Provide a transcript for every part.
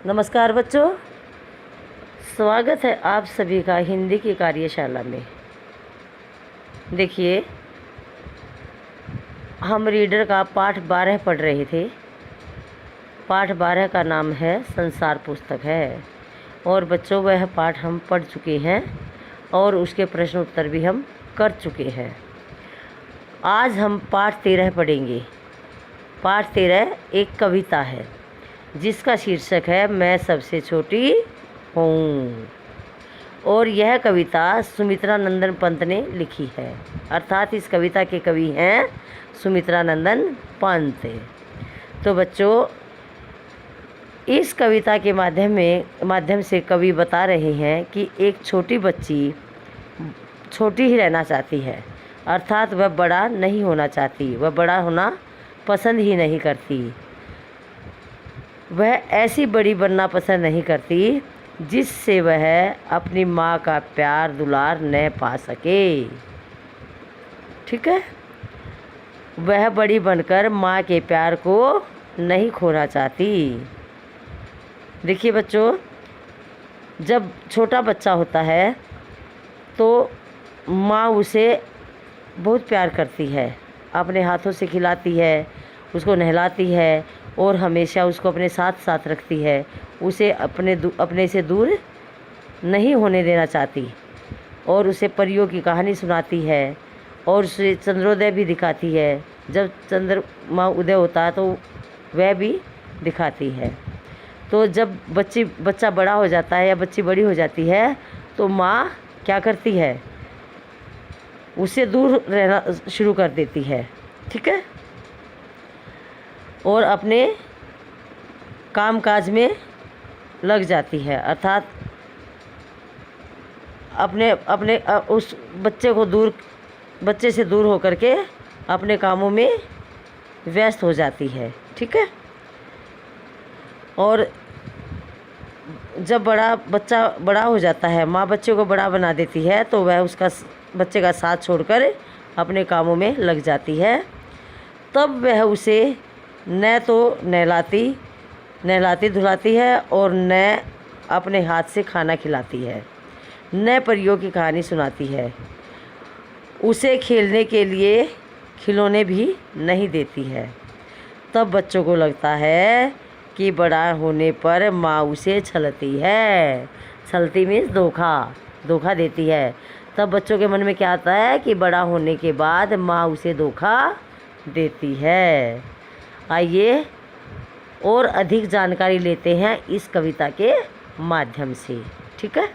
नमस्कार बच्चों, स्वागत है आप सभी का हिंदी की कार्यशाला में। देखिए, हम रीडर का पाठ 12 पढ़ रहे थे। पाठ 12 का नाम है संसार पुस्तक है। और बच्चों, वह पाठ हम पढ़ चुके हैं और उसके प्रश्न उत्तर भी हम कर चुके हैं। आज हम पाठ 13 पढ़ेंगे। पाठ 13 एक कविता है जिसका शीर्षक है मैं सबसे छोटी हूँ। और यह कविता सुमित्रा नंदन पंत ने लिखी है, अर्थात इस कविता के कवि हैं सुमित्रा नंदन पंत। तो बच्चों, इस कविता के माध्यम से कवि बता रहे हैं कि एक छोटी बच्ची छोटी ही रहना चाहती है, अर्थात वह बड़ा नहीं होना चाहती, वह बड़ा होना पसंद ही नहीं करती। वह ऐसी बड़ी बनना पसंद नहीं करती जिससे वह अपनी माँ का प्यार दुलार न पा सके। ठीक है, वह बड़ी बनकर माँ के प्यार को नहीं खोना चाहती। देखिए बच्चों, जब छोटा बच्चा होता है तो माँ उसे बहुत प्यार करती है, अपने हाथों से खिलाती है, उसको नहलाती है और हमेशा उसको अपने साथ साथ रखती है। उसे अपने से दूर नहीं होने देना चाहती और उसे परियों की कहानी सुनाती है और उसे चंद्रोदय भी दिखाती है। जब चंद्रमा उदय होता है तो वह भी दिखाती है। तो जब बच्चा बड़ा हो जाता है या बच्ची बड़ी हो जाती है तो माँ क्या करती है, उससे दूर रहना शुरू कर देती है। ठीक है, और अपने कामकाज में लग जाती है, अर्थात उस बच्चे से दूर होकर के अपने कामों में व्यस्त हो जाती है। ठीक है, और जब बच्चा बड़ा हो जाता है, माँ बच्चे को बड़ा बना देती है तो वह बच्चे का साथ छोड़कर अपने कामों में लग जाती है। तब वह उसे न तो नहलाती धुलाती है और न अपने हाथ से खाना खिलाती है, न परियों की कहानी सुनाती है, उसे खेलने के लिए खिलौने भी नहीं देती है। तब बच्चों को लगता है कि बड़ा होने पर माँ उसे छलती है। छलती मीन्स धोखा देती है। तब बच्चों के मन में क्या आता है कि बड़ा होने के बाद माँ उसे धोखा देती है। आइए और अधिक जानकारी लेते हैं इस कविता के माध्यम से। ठीक है,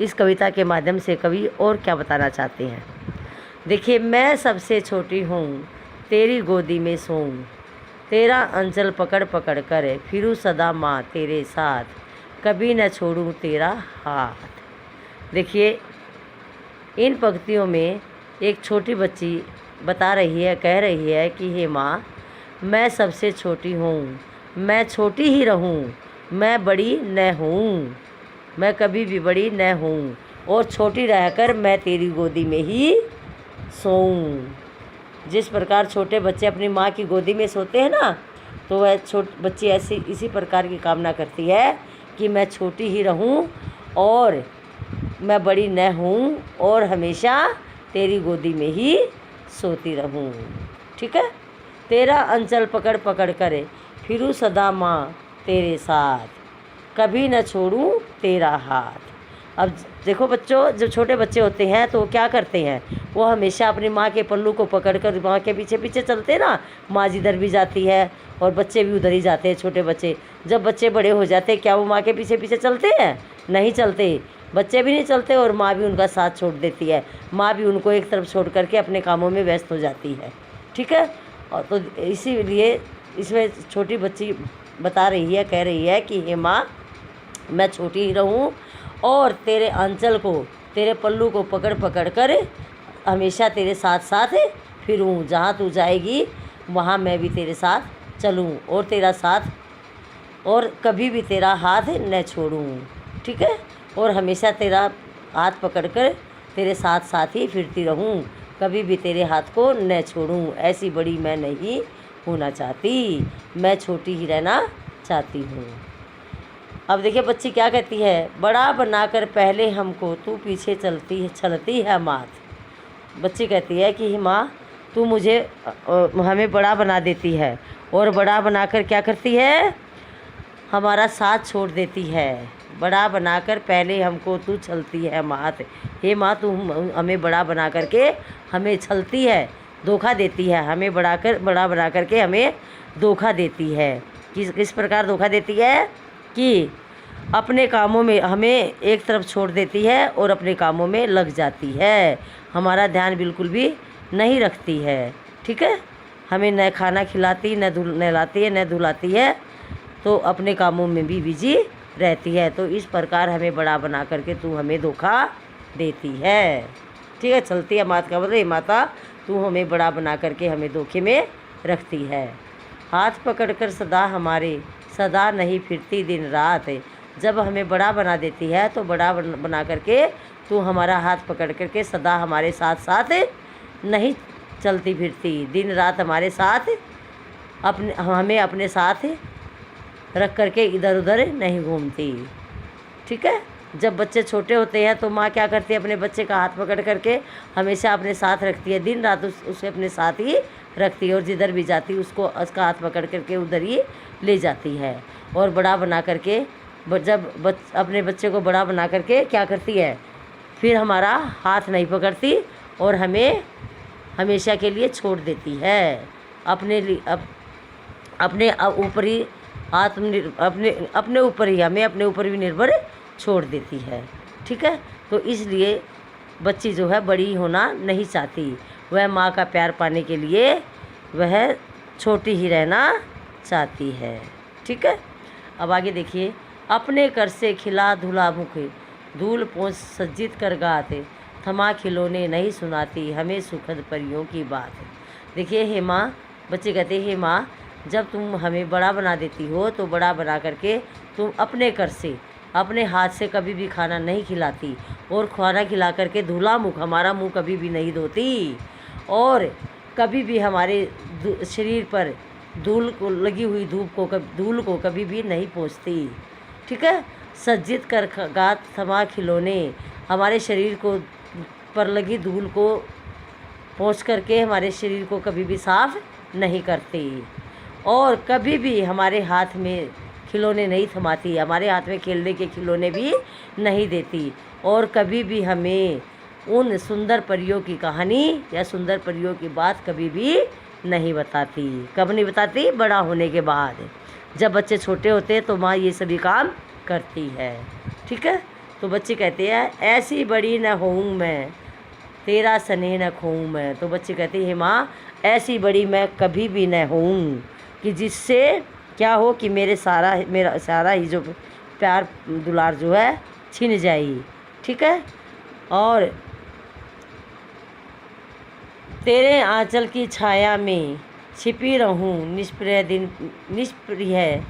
इस कविता के माध्यम से कवि और क्या बताना चाहते हैं। देखिए, मैं सबसे छोटी हूँ, तेरी गोदी में सोऊं, तेरा अंचल पकड़ पकड़ कर फिरूं सदा माँ तेरे साथ, कभी न छोड़ूं तेरा हाथ। देखिए, इन पंक्तियों में एक छोटी बच्ची कह रही है कि हे माँ, मैं सबसे छोटी हूँ, मैं छोटी ही रहूँ, मैं बड़ी न हूँ, मैं कभी भी बड़ी न हूँ और छोटी रहकर मैं तेरी गोदी में ही सोऊं। जिस प्रकार छोटे बच्चे अपनी माँ की गोदी में सोते हैं ना, तो वह बच्ची इसी प्रकार की कामना करती है कि मैं छोटी ही रहूं और मैं बड़ी न हूं और हमेशा तेरी गोदी में ही सोती रहूं। ठीक है, तेरा अंचल पकड़ पकड़ कर फिरूं सदा माँ तेरे साथ, कभी न छोड़ूं तेरा हाथ। अब देखो बच्चों, जब छोटे बच्चे होते हैं तो क्या करते हैं, वो हमेशा अपनी माँ के पल्लू को पकड़कर माँ के पीछे पीछे चलते ना। माँ जिधर भी जाती है और बच्चे भी उधर ही जाते हैं, छोटे बच्चे। जब बच्चे बड़े हो जाते हैं, क्या वो माँ के पीछे पीछे चलते हैं? नहीं चलते, बच्चे भी नहीं चलते और माँ भी उनका साथ छोड़ देती है। माँ भी उनको एक तरफ छोड़ करके अपने कामों में व्यस्त हो जाती है। ठीक है, और तो इसीलिए इसमें छोटी बच्ची कह रही है कि हे माँ, मैं छोटी ही रहूं और तेरे आंचल को, तेरे पल्लू को पकड़ पकड़ कर हमेशा तेरे साथ साथ फिरूं, जहाँ तू जाएगी वहाँ मैं भी तेरे साथ चलूं और तेरा साथ और कभी भी तेरा हाथ न छोड़ूं। ठीक है, और हमेशा तेरा हाथ पकड़ कर तेरे साथ साथ ही फिरती रहूं, कभी भी तेरे हाथ को न छोड़ूं। ऐसी बड़ी मैं नहीं होना चाहती, मैं छोटी ही रहना चाहती हूँ। अब देखिए बच्ची क्या कहती है, बड़ा बनाकर पहले हमको तू पीछे चलती है मात। बच्ची कहती है कि माँ तू मुझे हमें बड़ा बना देती है और बड़ा बनाकर क्या करती है, हमारा साथ छोड़ देती है। बड़ा बनाकर पहले हमको तू छलती है मात। हे माँ तू हमें बड़ा बना करके हमें छलती है, धोखा देती है, हमें बड़ा बना करके हमें धोखा देती है। किस प्रकार धोखा देती है कि अपने कामों में हमें एक तरफ छोड़ देती है और अपने कामों में लग जाती है, हमारा ध्यान बिल्कुल भी नहीं रखती है। ठीक है, हमें न खाना खिलाती, न नहलाती है, न धुलाती है, तो अपने कामों में भी बिजी रहती है। तो इस प्रकार हमें बड़ा बना करके तू हमें धोखा देती है। ठीक है, चलती है मात का मतलब माता तू हमें बड़ा बना करके हमें धोखे में रखती है। हाथ पकड़कर सदा नहीं फिरती दिन रात। जब हमें बड़ा बना देती है तो बड़ा बना करके तू हमारा हाथ पकड़ करके सदा हमारे साथ साथ नहीं चलती फिरती, दिन रात हमारे साथ हमें अपने साथ रख करके इधर उधर नहीं घूमती। ठीक है, जब बच्चे छोटे होते हैं तो माँ क्या करती है, अपने बच्चे का हाथ पकड़ करके हमेशा अपने साथ रखती है, दिन रात उसे अपने साथ ही रखती है और जिधर भी जाती उसको उसका हाथ पकड़ करके उधर ही ले जाती है। और बड़ा बना करके जब अपने बच्चे को बड़ा बना करके क्या करती है, फिर हमारा हाथ नहीं पकड़ती और हमें हमेशा के लिए छोड़ देती है, अपने ऊपर ही अपने ऊपर ही हमें अपने ऊपर भी निर्भर छोड़ देती है। ठीक है, तो इसलिए बच्ची जो है बड़ी होना नहीं चाहती, वह माँ का प्यार पाने के लिए वह छोटी ही रहना चाहती है। ठीक है, अब आगे देखिए, अपने कर से खिला धुला मुख धूल पोंछ सज्जित कर गाते, थमा खिलौने नहीं सुनाती हमें सुखद परियों की बात। देखिए हे माँ, बच्चे कहते हे माँ जब तुम हमें बड़ा बना देती हो तो बड़ा बना करके तुम अपने कर से अपने हाथ से कभी भी खाना नहीं खिलाती और खाना खिला करके धुला मुख हमारा मुंह कभी भी नहीं धोती और कभी भी हमारे शरीर पर धूल को लगी हुई धूल को कभी भी नहीं पोंछती। ठीक है, सज्जित कर गात थमा खिलौने हमारे शरीर को पर लगी धूल को पोंछ करके हमारे शरीर को कभी भी साफ नहीं करती और कभी भी हमारे हाथ में खिलौने नहीं थमाती, हमारे हाथ में खेलने के खिलौने भी नहीं देती और कभी भी हमें उन सुंदर परियों की कहानी या सुंदर परियों की बात कभी भी नहीं बताती। कब नहीं बताती? बड़ा होने के बाद। जब बच्चे छोटे होते हैं तो माँ ये सभी काम करती है। ठीक है, तो बच्चे कहते हैं ऐसी बड़ी न होऊं मैं, तेरा स्नेह न खोऊं मैं। तो बच्चे कहते हैं माँ ऐसी बड़ी मैं कभी भी न होऊं कि जिससे क्या हो कि मेरा सारा ही जो प्यार दुलार जो है छिन जाए। ठीक है, और तेरे आंचल की छाया में छिपी रहूं निष्प्रिय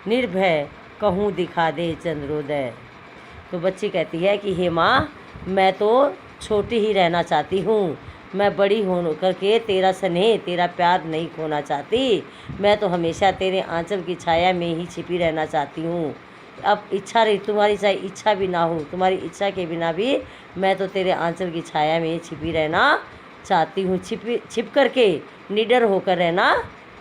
निर्भय कहूँ दिखा दे चंद्रोदय। तो बच्ची कहती है कि हे माँ मैं तो छोटी ही रहना चाहती हूँ, मैं बड़ी हो करके तेरा स्नेह तेरा प्यार नहीं खोना चाहती, मैं तो हमेशा तेरे आंचल की छाया में ही छिपी रहना चाहती हूँ। अब इच्छा रही तुम्हारी चाहे इच्छा भी ना हो, तुम्हारी इच्छा के बिना भी मैं तो तेरे आंचल की छाया में छिपी रहना चाहती हूँ, छिप करके निडर होकर रहना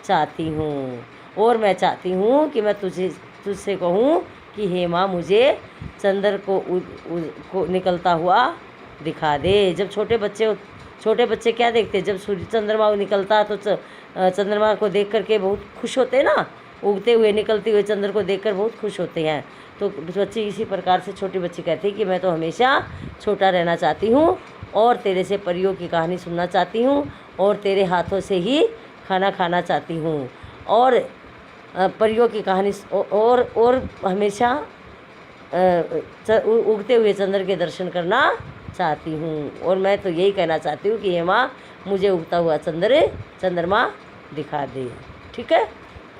चाहती हूँ। और मैं चाहती हूँ कि मैं तुझसे कहूँ कि हे माँ मुझे चंद्र को निकलता हुआ दिखा दे। जब छोटे बच्चे क्या देखते हैं, जब सूर्य चंद्रमा निकलता तो चंद्रमा को देख करके बहुत खुश होते हैं ना, उगते हुए निकलते हुए चंद्र को देखकर बहुत खुश होते हैं। तो बच्चे इसी प्रकार से छोटी बच्ची कहती है कि मैं तो हमेशा छोटा रहना चाहती हूँ और तेरे से परियों की कहानी सुनना चाहती हूँ और तेरे हाथों से ही खाना खाना चाहती हूँ और परियों की कहानी और हमेशा उगते हुए चंद्र के दर्शन करना चाहती हूँ। और मैं तो यही कहना चाहती हूँ कि हे माँ मुझे उगता हुआ चंद्रमा दिखा दे। ठीक है,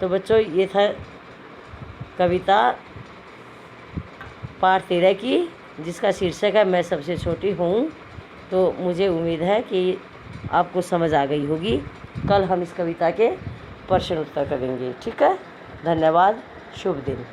तो बच्चों ये था कविता पाठ 13 की, जिसका शीर्षक है मैं सबसे छोटी हूँ। तो मुझे उम्मीद है कि आपको समझ आ गई होगी। कल हम इस कविता के प्रश्न उत्तर करेंगे। ठीक है, धन्यवाद, शुभ दिन।